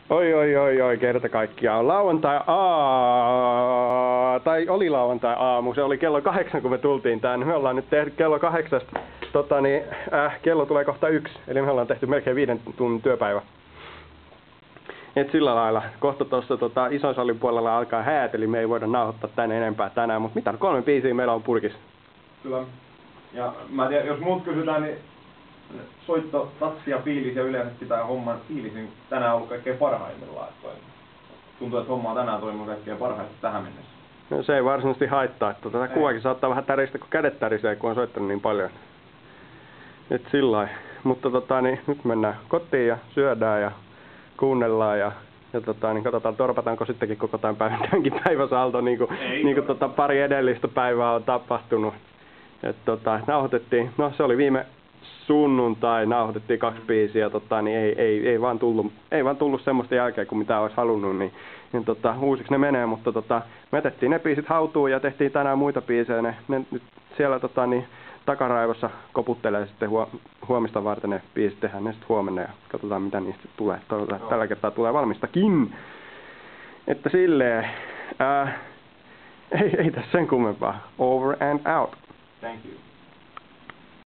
Oi, kerta kaikkiaan. Oli lauantai aamu, se oli kello 8 kun me tultiin tänne. Me ollaan nyt tehty kello 8, kello tulee kohta 1, eli me ollaan tehty melkein 5 tunnin työpäivä. Et sillä lailla, kohta tuossa ison salin puolella alkaa häät, eli me ei voida nauhoittaa tänne enempää tänään, mutta mitä 3 biisiä meillä on purkissa. Kyllä. Ja mä tiedän, jos muut kysytään, niin soitto, tatsi ja fiilis ja yleensä pitää homman fiilis, niin tänään on ollut kaikkein parhaimmillaan. Tuntuu, että homma on tänään toiminut kaikkein parhaiten tähän mennessä. No se ei varsinaisesti haittaa, että tätä kuvakin saattaa vähän täristä, kun kädet tärisee, kun on soittanut niin paljon. Et sillai. Mutta nyt mennään kotiin ja syödään ja kuunnellaan ja katsotaan, torpataanko sittenkin koko tämän päivän tämänkin päiväsalto, niin kuin pari edellistä päivää on tapahtunut. Nauhoitettiin, no se oli viime sunnuntai, nauhoitettiin 2 biisiä, ei vaan tullut semmoista jälkeä kuin mitä olisi halunnut, niin uusiksi ne menee, mutta me jätettiin ne biisit hautuun ja tehtiin tänään muita biisejä, ne nyt siellä takaraivossa koputtelee sitten huomista varten ne biisit, tehdään ne sitten huomenna ja katsotaan mitä niistä tulee. Tällä kertaa tulee valmistakin. Että silleen, ei tässä sen kummempaa. Over and out. Thank you.